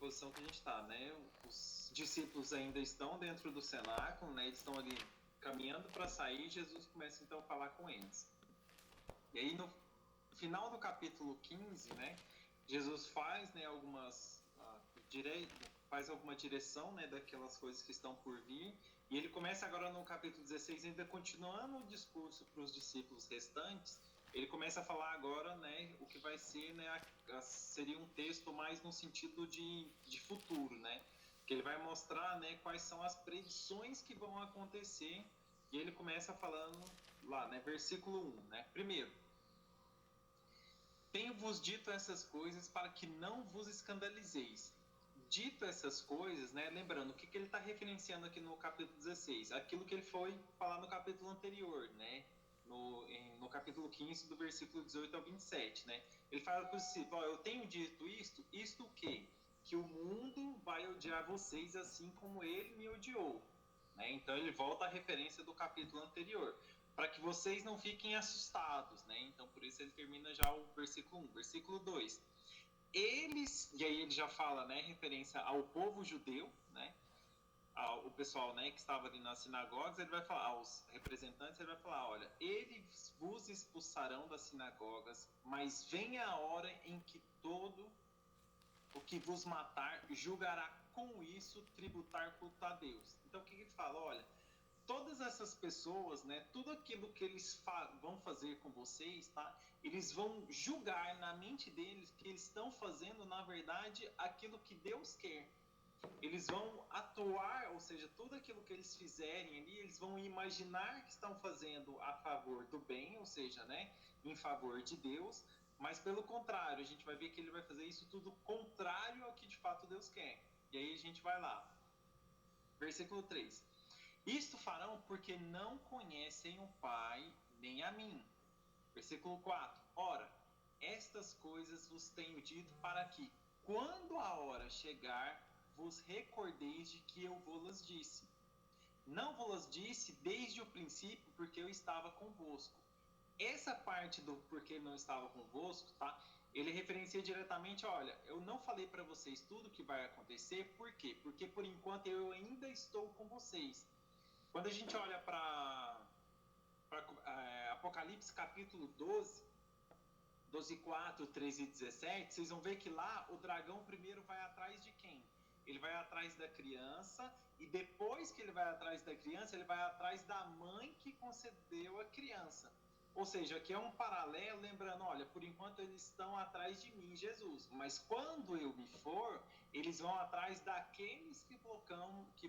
posição que a gente está, né? Os discípulos ainda estão dentro do cenáculo, né? Eles estão ali caminhando para sair. Jesus começa então a falar com eles. E aí no final do capítulo 15, né? Jesus faz, né, faz alguma direção, né, daquelas coisas que estão por vir, e ele começa agora no capítulo 16, ainda continuando o discurso para os discípulos restantes. Ele começa a falar agora, né, o que vai ser, né, seria um texto mais no sentido de futuro, né, que ele vai mostrar, né, quais são as predições que vão acontecer, e ele começa falando lá, né, versículo 1, né, primeiro: tenho-vos dito essas coisas para que não vos escandalizeis. Dito essas coisas, né, lembrando, o que ele está referenciando aqui no capítulo 16? Aquilo que ele foi falar no capítulo anterior, né? No capítulo 15, do versículo 18 ao 27, né? Ele fala para os discípulos: eu tenho dito isto o quê? Que o mundo vai odiar vocês assim como ele me odiou. Né? Então ele volta à referência do capítulo anterior, para que vocês não fiquem assustados, né? Então por isso ele termina já o versículo 1. Versículo 2: eles, e aí ele já fala, né, referência ao povo judeu, né, o pessoal, né, que estava ali nas sinagogas. Ele vai falar aos representantes, ele vai falar: olha, eles vos expulsarão das sinagogas, mas vem a hora em que todo o que vos matar julgará com isso tributar culto a Deus. Então o que ele fala? Olha, todas essas pessoas, né, tudo aquilo que eles vão fazer com vocês, tá? Eles vão julgar na mente deles que eles estão fazendo, na verdade, aquilo que Deus quer. Eles vão atuar, ou seja, tudo aquilo que eles fizerem ali, eles vão imaginar que estão fazendo a favor do bem, ou seja, né, em favor de Deus, mas pelo contrário, a gente vai ver que ele vai fazer isso tudo contrário ao que de fato Deus quer. E aí a gente vai lá. Versículo 3: isto farão porque não conhecem o Pai nem a mim. Versículo 4: ora, estas coisas vos tenho dito para que, quando a hora chegar, vos recordeis de que eu vos disse. Não vos disse desde o princípio, porque eu estava convosco. Essa parte do porque ele não estava convosco, tá? Ele referencia diretamente: olha, eu não falei para vocês tudo o que vai acontecer. Por quê? Porque por enquanto eu ainda estou com vocês. Quando a gente olha para Apocalipse capítulo 12, 4, 13 e 17, vocês vão ver que lá o dragão primeiro vai atrás de quem? Ele vai atrás da criança, e depois que ele vai atrás da criança, ele vai atrás da mãe que concedeu a criança. Ou seja, aqui é um paralelo, lembrando: olha, por enquanto eles estão atrás de mim, Jesus, mas quando eu me for, eles vão atrás daqueles que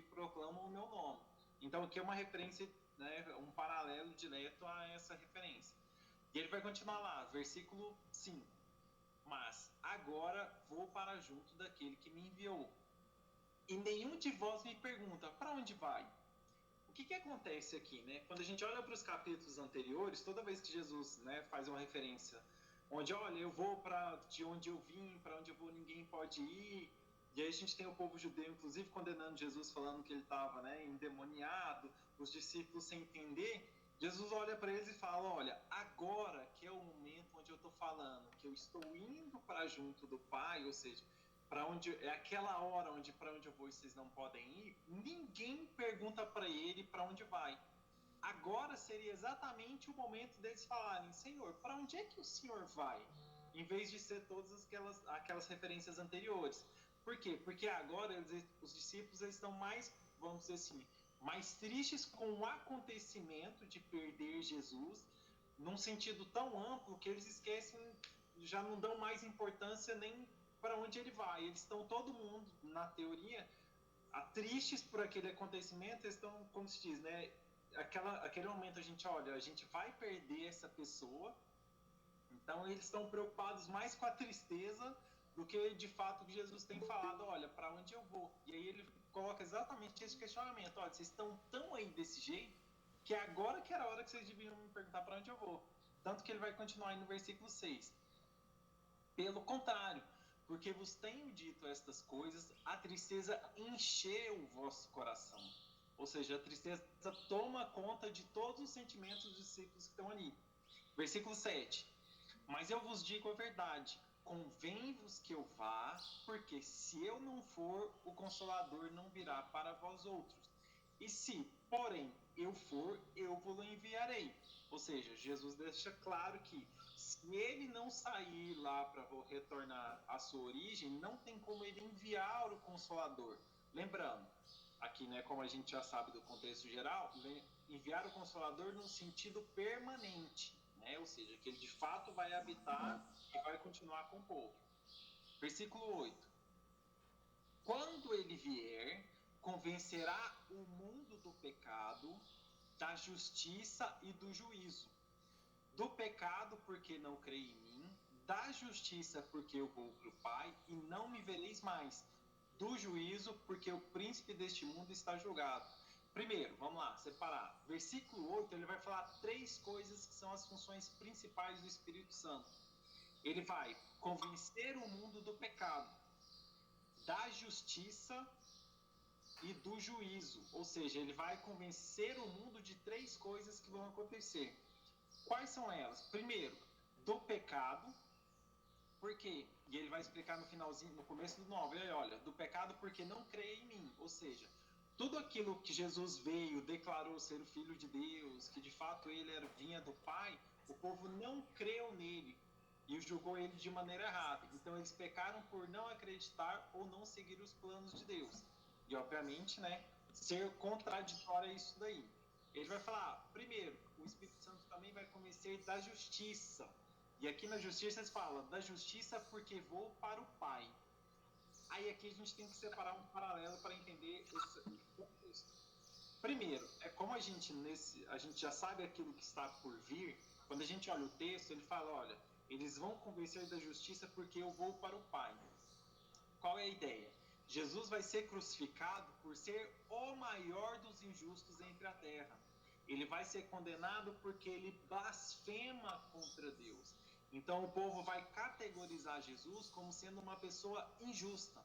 proclamam o meu nome. Então aqui é uma referência, né, um paralelo direto a essa referência. E ele vai continuar lá, versículo 5: mas agora vou para junto daquele que me enviou. E nenhum de vós me pergunta: para onde vai? O que acontece aqui, né? Quando a gente olha para os capítulos anteriores, toda vez que Jesus, né, faz uma referência onde, olha, eu vou para de onde eu vim, para onde eu vou ninguém pode ir. E aí a gente tem o povo judeu, inclusive, condenando Jesus, falando que ele estava, né, endemoniado, os discípulos sem entender. Jesus olha para eles e fala: olha, agora que é o momento onde eu estou falando que eu estou indo para junto do Pai, ou seja, para onde é aquela hora onde para onde eu vou e vocês não podem ir, ninguém pergunta para ele para onde vai. Agora seria exatamente o momento deles falarem: Senhor, para onde é que o Senhor vai? Em vez de ser todas aquelas referências anteriores. Por quê? Porque agora os discípulos estão mais, vamos dizer assim, mais tristes com o acontecimento de perder Jesus, num sentido tão amplo que eles esquecem, já não dão mais importância nem para onde ele vai. Eles estão, todo mundo, na teoria, tristes por aquele acontecimento. Eles estão, como se diz, né? Aquele momento a gente olha, a gente vai perder essa pessoa, então eles estão preocupados mais com a tristeza do que de fato que Jesus tem falado: olha, para onde eu vou? E aí ele coloca exatamente esse questionamento: olha, vocês estão tão aí desse jeito que agora que era a hora que vocês deviam me perguntar para onde eu vou. Tanto que ele vai continuar aí no versículo 6: pelo contrário, porque vos tenho dito estas coisas, a tristeza encheu o vosso coração. Ou seja, a tristeza toma conta de todos os sentimentos dos discípulos que estão ali. Versículo 7: mas eu vos digo a verdade, convém-vos que eu vá, porque se eu não for, o Consolador não virá para vós outros. E se, porém, eu for, eu vos enviarei. Ou seja, Jesus deixa claro que se ele não sair lá para retornar à sua origem, não tem como ele enviar o Consolador. Lembrando, aqui, né, como a gente já sabe do contexto geral, enviar o Consolador no sentido permanente, né? Ou seja, que ele de fato vai habitar e vai continuar com o povo. Versículo 8. Quando ele vier, convencerá o mundo do pecado, da justiça e do juízo. Do pecado, porque não crê em mim, da justiça, porque eu vou para o Pai e não me vereis mais, do juízo, porque o príncipe deste mundo está julgado. Primeiro, vamos lá, separar. Versículo 8, ele vai falar 3 coisas que são as funções principais do Espírito Santo. Ele vai convencer o mundo do pecado, da justiça e do juízo. Ou seja, ele vai convencer o mundo de 3 coisas que vão acontecer. Quais são elas? Primeiro, do pecado. Por quê? E ele vai explicar no finalzinho, no começo do 9. Olha, do pecado porque não crê em mim. Ou seja, tudo aquilo que Jesus veio, declarou ser o Filho de Deus, que de fato ele vinha do Pai, o povo não creu nele e julgou ele de maneira errada. Então eles pecaram por não acreditar ou não seguir os planos de Deus. E obviamente, né, ser contraditório a isso daí. Ele vai falar, primeiro, o Espírito Santo também vai convencer da justiça. E aqui na justiça eles falam, da justiça porque vou para o Pai. Aí aqui a gente tem que separar um paralelo para entender esse contexto. Primeiro, é como a gente já sabe aquilo que está por vir, quando a gente olha o texto, ele fala, olha, eles vão convencer da justiça porque eu vou para o Pai. Qual é a ideia? Jesus vai ser crucificado por ser o maior dos injustos entre a terra. Ele vai ser condenado porque ele blasfema contra Deus. Então o povo vai categorizar Jesus como sendo uma pessoa injusta.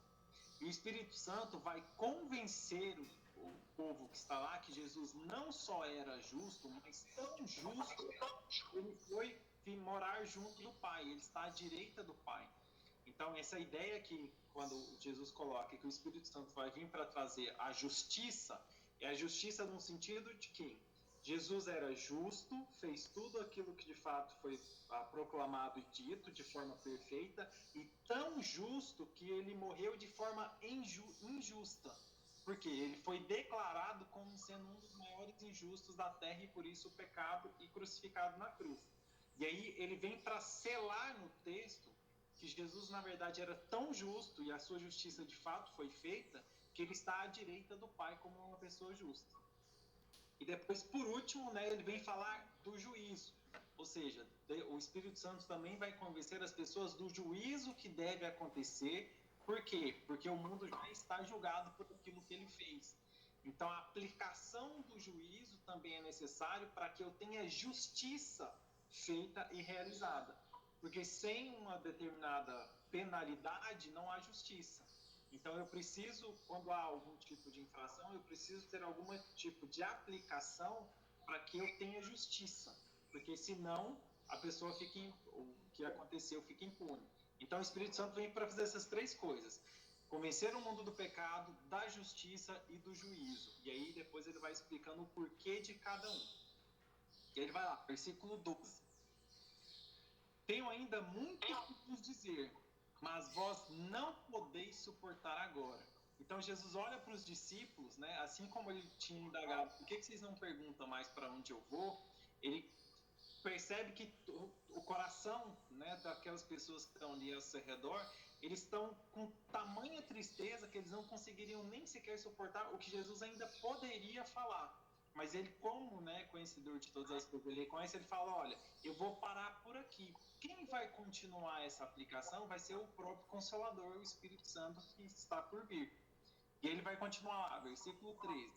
E o Espírito Santo vai convencer o povo que está lá que Jesus não só era justo, mas tão justo que ele foi morar junto do Pai. Ele está à direita do Pai. Então, essa ideia que, quando Jesus coloca que o Espírito Santo vai vir para trazer a justiça, é a justiça no sentido de que Jesus era justo, fez tudo aquilo que de fato foi proclamado e dito de forma perfeita, e tão justo que ele morreu de forma injusta. Porque ele foi declarado como sendo um dos maiores injustos da terra e por isso o pecado e crucificado na cruz. E aí ele vem para selar no texto que Jesus, na verdade, era tão justo e a sua justiça de fato foi feita, que ele está à direita do Pai como uma pessoa justa. E depois, por último, né, ele vem falar do juízo. Ou seja, o Espírito Santo também vai convencer as pessoas do juízo que deve acontecer. Por quê? Porque o mundo já está julgado por aquilo que ele fez. Então, a aplicação do juízo também é necessário para que eu tenha justiça feita e realizada. Porque sem uma determinada penalidade não há justiça. Então eu preciso, quando há algum tipo de infração, eu preciso ter algum tipo de aplicação para que eu tenha justiça. Porque senão a pessoa o que aconteceu fica impune. Então o Espírito Santo vem para fazer essas 3 coisas. Convencer o mundo do pecado, da justiça e do juízo. E aí depois ele vai explicando o porquê de cada um. E aí ele vai lá, versículo 12. Tenho ainda muito que vos dizer, mas vós não podeis suportar agora. Então Jesus olha para os discípulos, né? Assim como ele tinha indagado, por que vocês não perguntam mais para onde eu vou? Ele percebe que o coração, né, daquelas pessoas que estão ali ao seu redor, eles estão com tamanha tristeza que eles não conseguiriam nem sequer suportar o que Jesus ainda poderia falar. Mas ele, como, né, conhecedor de todas as coisas, ele reconhece, ele fala, olha, eu vou parar por aqui. Quem vai continuar essa aplicação vai ser o próprio Consolador, o Espírito Santo, que está por vir. E ele vai continuar lá, versículo 13.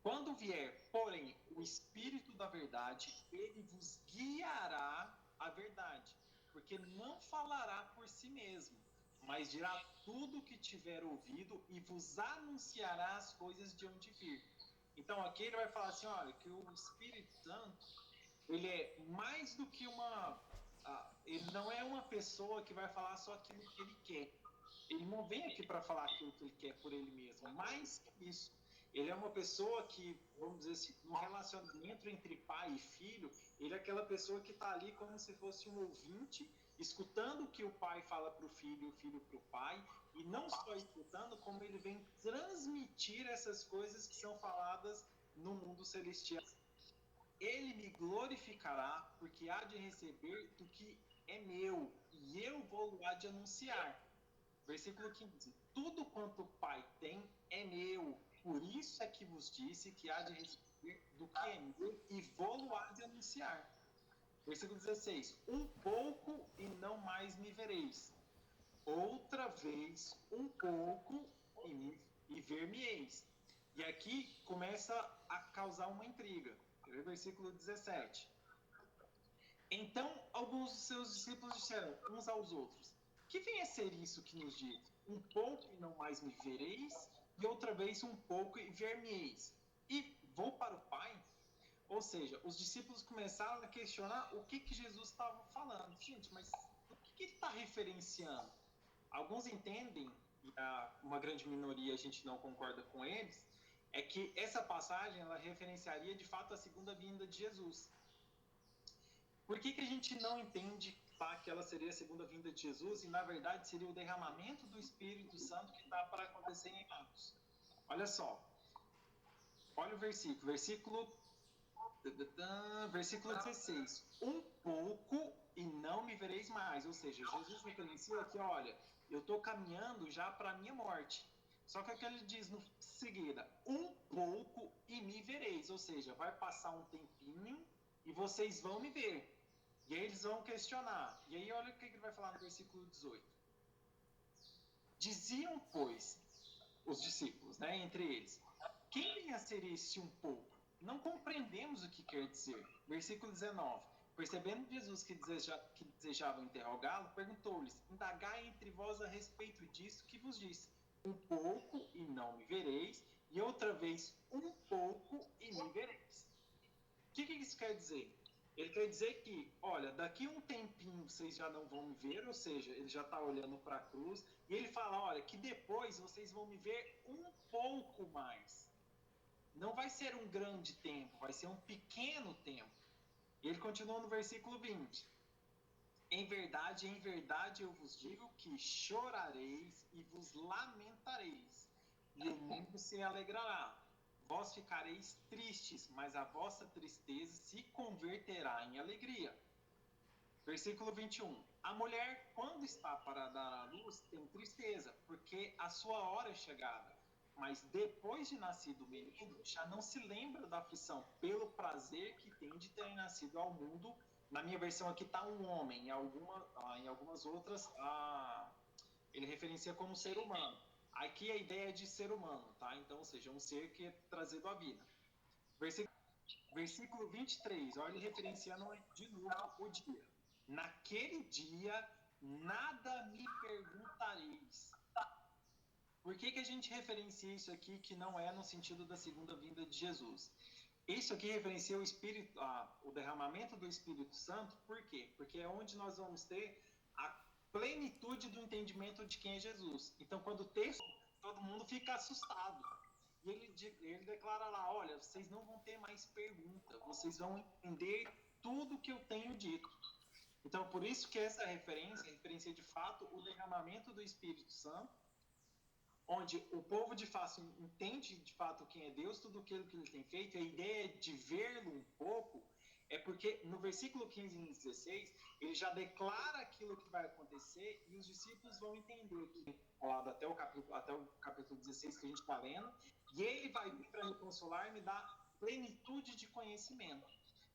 Quando vier, porém, o Espírito da verdade, ele vos guiará à verdade, porque não falará por si mesmo, mas dirá tudo o que tiver ouvido e vos anunciará as coisas de onde vir. Então aqui ele vai falar assim, olha, que o Espírito Santo, ele é mais do que ele não é uma pessoa que vai falar só aquilo que ele quer. Ele não vem aqui para falar aquilo que ele quer por ele mesmo. Mais que isso, ele é uma pessoa que, vamos dizer assim, no relacionamento entre pai e filho, ele é aquela pessoa que está ali como se fosse um ouvinte, escutando o que o pai fala para o filho e o filho para o pai, e não só escutando, como ele vem transmitir essas coisas que são faladas no mundo celestial. Ele me glorificará, porque há de receber do que é meu, e eu vou lá de anunciar. Versículo 15: tudo quanto o Pai tem é meu, por isso é que vos disse que há de receber do que é meu, e vou lá de anunciar. Versículo 16: um pouco e não mais me vereis. Outra vez, um pouco e ver-me-eis. E aqui começa a causar uma intriga. Versículo 17: então alguns dos seus discípulos disseram uns aos outros: que vem a ser isso que nos diz? Um pouco e não mais me vereis, e outra vez um pouco e ver-me-eis. E vou para o Pai? Ou seja, os discípulos começaram a questionar o que Jesus estava falando. Gente, mas o que ele está referenciando? Alguns entendem, e uma grande minoria a gente não concorda com eles, é que essa passagem ela referenciaria de fato a segunda vinda de Jesus. Por que a gente não entende que ela seria a segunda vinda de Jesus e, na verdade, seria o derramamento do Espírito Santo que está para acontecer em Atos? Olha só. Olha o versículo 16. Um pouco e não me vereis mais. Ou seja, Jesus referencia que, olha, eu estou caminhando já para a minha morte. Só que ele diz no seguida, um pouco e me vereis. Ou seja, vai passar um tempinho e vocês vão me ver. E aí eles vão questionar. E aí olha o que ele vai falar no versículo 18. Diziam, pois, os discípulos, né, entre eles, quem vem a ser este um pouco? Não compreendemos o que quer dizer. Versículo 19. Percebendo Jesus que desejavam interrogá-lo, perguntou-lhes, indagai entre vós a respeito disso que vos disse. Um pouco e não me vereis, e outra vez um pouco e me vereis. O que isso quer dizer? Ele quer dizer que, olha, daqui um tempinho vocês já não vão me ver, ou seja, ele já está olhando para a cruz, e ele fala, olha, que depois vocês vão me ver um pouco mais. Não vai ser um grande tempo, vai ser um pequeno tempo. E ele continua no versículo 20. Em verdade eu vos digo que chorareis e vos lamentareis, e o mundo se alegrará. Vós ficareis tristes, mas a vossa tristeza se converterá em alegria. Versículo 21. A mulher, quando está para dar à luz, tem tristeza, porque a sua hora é chegada. Mas depois de nascido o menino, já não se lembra da aflição, pelo prazer que tem de ter nascido ao mundo. Na minha versão aqui está um homem, em algumas outras ele referencia como ser humano. Aqui a ideia é de ser humano, tá? Então, ou seja, um ser que é trazido à vida. Versículo 23, olha ele referenciando de novo o dia. Naquele dia, nada me perguntareis. Por que a gente referencia isso aqui que não é no sentido da segunda vinda de Jesus? Isso aqui referencia o derramamento do Espírito Santo, por quê? Porque é onde nós vamos ter a plenitude do entendimento de quem é Jesus. Então, quando o texto, todo mundo fica assustado. E ele declara lá, olha, vocês não vão ter mais pergunta, vocês vão entender tudo que eu tenho dito. Então, por isso que essa referencia de fato o derramamento do Espírito Santo, onde o povo de fato entende de fato quem é Deus, tudo aquilo que ele tem feito, a ideia de vê-lo um pouco, é porque no versículo 15 e 16, ele já declara aquilo que vai acontecer e os discípulos vão entender que, falado até o capítulo 16 que a gente está lendo, e ele vai vir para me consolar e me dar plenitude de conhecimento.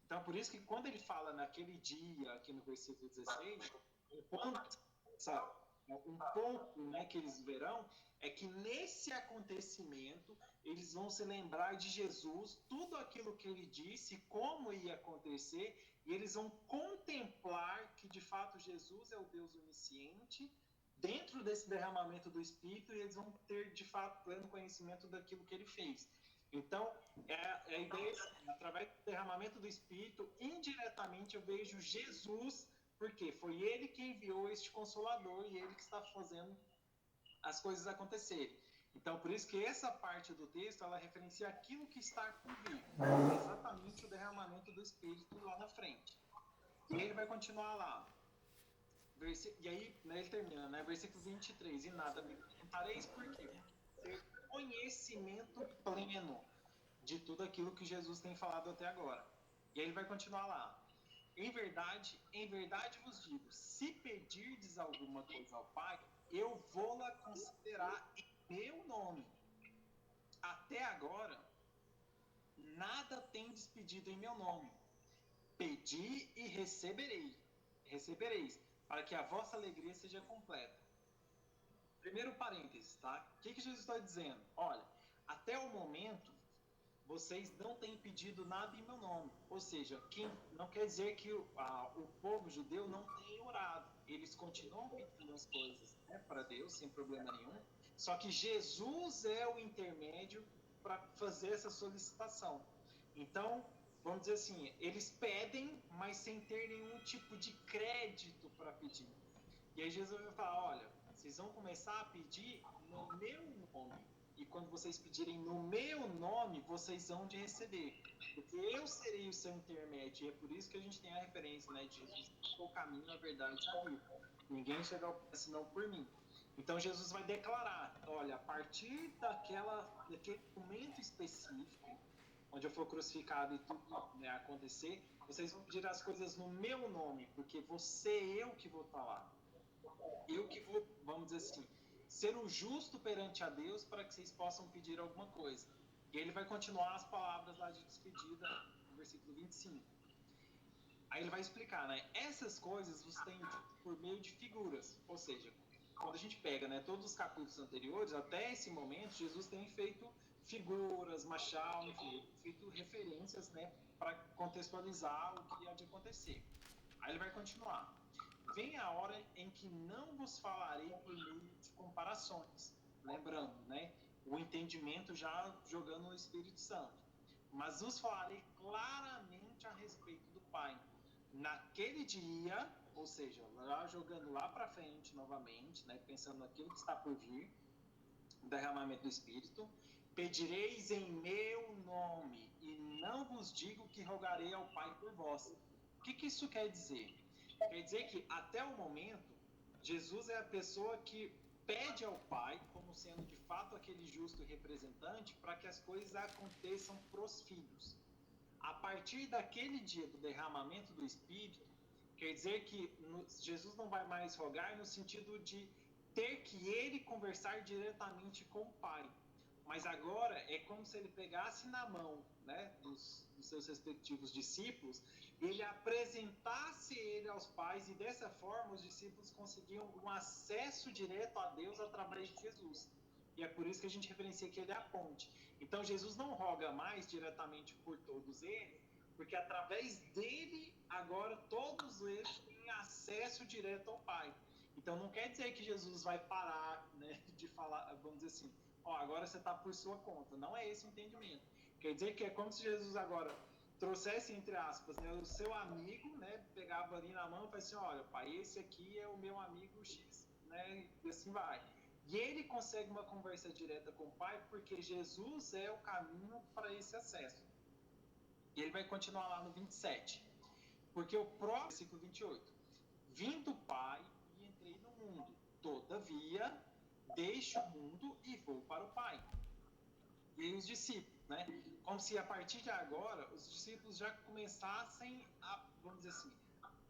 Então, por isso que quando ele fala naquele dia, aqui no versículo 16, um pouco, né, que eles verão, é que nesse acontecimento eles vão se lembrar de Jesus, tudo aquilo que ele disse, como ia acontecer, e eles vão contemplar que de fato Jesus é o Deus onisciente, dentro desse derramamento do Espírito, e eles vão ter de fato pleno conhecimento daquilo que ele fez. Então, a ideia é, através do derramamento do Espírito, indiretamente eu vejo Jesus Porque foi ele que enviou este Consolador e ele que está fazendo as coisas acontecerem. Então, por isso que essa parte do texto, ela referencia aquilo que está por vir. Exatamente o derramamento do Espírito lá na frente. E ele vai continuar lá. E aí, né, ele termina, né? Versículo 23. E nada me perguntareis por quê? Ter conhecimento pleno de tudo aquilo que Jesus tem falado até agora. E aí ele vai continuar lá. Em verdade vos digo, se pedirdes alguma coisa ao Pai, eu vou-la considerar em meu nome. Até agora, nada tendes pedido em meu nome. Pedi e recebereis, para que a vossa alegria seja completa. Primeiro parênteses, tá? O que Jesus está dizendo? Olha, até o momento, vocês não têm pedido nada em meu nome. Ou seja, não quer dizer que o povo judeu não tenha orado. Eles continuam pedindo as coisas, né, para Deus, sem problema nenhum. Só que Jesus é o intermédio para fazer essa solicitação. Então, vamos dizer assim, eles pedem, mas sem ter nenhum tipo de crédito para pedir. E aí Jesus vai falar, olha, vocês vão começar a pedir no meu nome. E quando vocês pedirem no meu nome, vocês vão de receber. Porque eu serei o seu intermédio. E é por isso que a gente tem a referência, né, de Jesus, o caminho, a verdade e a vida. Ninguém chega ao Pai senão por mim. Então Jesus vai declarar, olha, a partir daquele momento específico, onde eu for crucificado e tudo, né, acontecer, vocês vão pedir as coisas no meu nome, porque você eu que vou estar lá. Eu que vou, vamos dizer assim, ser o justo perante a Deus para que vocês possam pedir alguma coisa. E ele vai continuar as palavras lá de despedida, no versículo 25. Aí ele vai explicar, né? Essas coisas você tem por meio de figuras. Ou seja, quando a gente pega, né, todos os capítulos anteriores, até esse momento, Jesus tem feito figuras, machado, enfim, feito referências, né, para contextualizar o que há de acontecer. Aí ele vai continuar. Vem a hora em que não vos falarei por meio de comparações. Lembrando, né? O entendimento já jogando no Espírito Santo. Mas vos falarei claramente a respeito do Pai. Naquele dia, ou seja, lá jogando lá para frente novamente, né? Pensando naquilo que está por vir, o derramamento do Espírito, pedireis em meu nome, e não vos digo que rogarei ao Pai por vós. O que isso quer dizer? Quer dizer que, até o momento, Jesus é a pessoa que pede ao Pai, como sendo de fato aquele justo representante, para que as coisas aconteçam para os filhos. A partir daquele dia do derramamento do Espírito, quer dizer que Jesus não vai mais rogar no sentido de ter que ele conversar diretamente com o Pai. Mas agora é como se ele pegasse na mão, né, dos seus respectivos discípulos, ele apresentasse ele aos pais, e dessa forma os discípulos conseguiam um acesso direto a Deus através de Jesus. E é por isso que a gente referencia que ele é a ponte. Então Jesus não roga mais diretamente por todos eles, porque através dele, agora todos eles têm acesso direto ao Pai. Então não quer dizer que Jesus vai parar, né, de falar, vamos dizer assim, ó, agora você está por sua conta. Não é esse o entendimento. Quer dizer que é como se Jesus agora trouxesse, entre aspas, né, o seu amigo, né, pegava ali na mão e falava assim, olha, pai, esse aqui é o meu amigo X, né, e assim vai. E ele consegue uma conversa direta com o Pai porque Jesus é o caminho para esse acesso. E ele vai continuar lá no 27. Porque o próprio versículo 28. Vim do Pai e entrei no mundo. Todavia, deixo o mundo e vou para o Pai. E aí os discípulos, né? Como se a partir de agora os discípulos já começassem a, vamos dizer assim,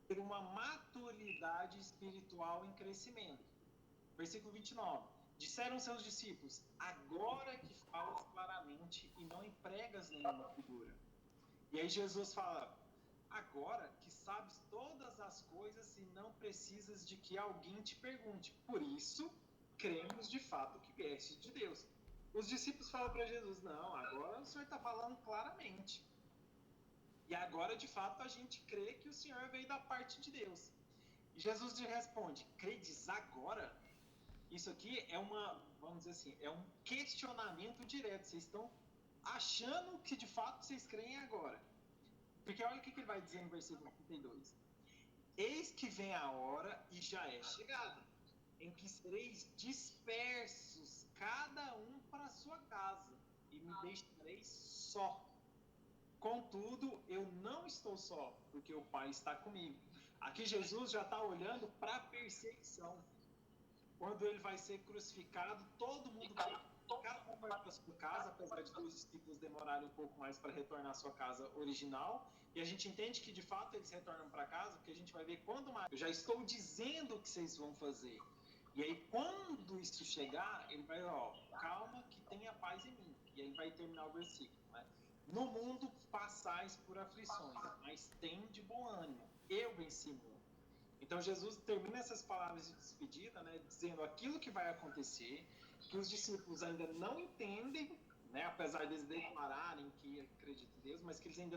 ter uma maturidade espiritual em crescimento. Versículo 29. Disseram seus discípulos, agora que falas claramente e não empregas nenhuma figura. E aí Jesus fala, agora que sabes todas as coisas e não precisas de que alguém te pergunte. Por isso, cremos de fato que vieste de Deus. Os discípulos falam para Jesus, não, agora o Senhor está falando claramente. E agora, de fato, a gente crê que o Senhor veio da parte de Deus. E Jesus lhe responde, credes agora? Isso aqui é vamos dizer assim, é um questionamento direto. Vocês estão achando que de fato vocês creem agora. Porque olha o que ele vai dizer no versículo 32. Eis que vem a hora, e já é chegada, em que sereis dispersos, cada um para a sua casa, e me deixareis só. Contudo, eu não estou só, porque o Pai está comigo. Aqui Jesus já está olhando para a perseguição. Quando ele vai ser crucificado, todo mundo vai, cada um vai para a sua casa, apesar de os discípulos demorarem um pouco mais para retornar à sua casa original. E a gente entende que de fato eles retornam para casa, porque a gente vai ver quando mais. Eu já estou dizendo o que vocês vão fazer. E aí, quando isso chegar, ele vai, calma, que tenha paz em mim. E aí vai terminar o versículo, né? No mundo passais por aflições, mas tem de bom ânimo. Eu venci o mundo. Então Jesus termina essas palavras de despedida, né, dizendo aquilo que vai acontecer, que os discípulos ainda não entendem, né, apesar de eles declararem que acreditam em Deus, mas que eles ainda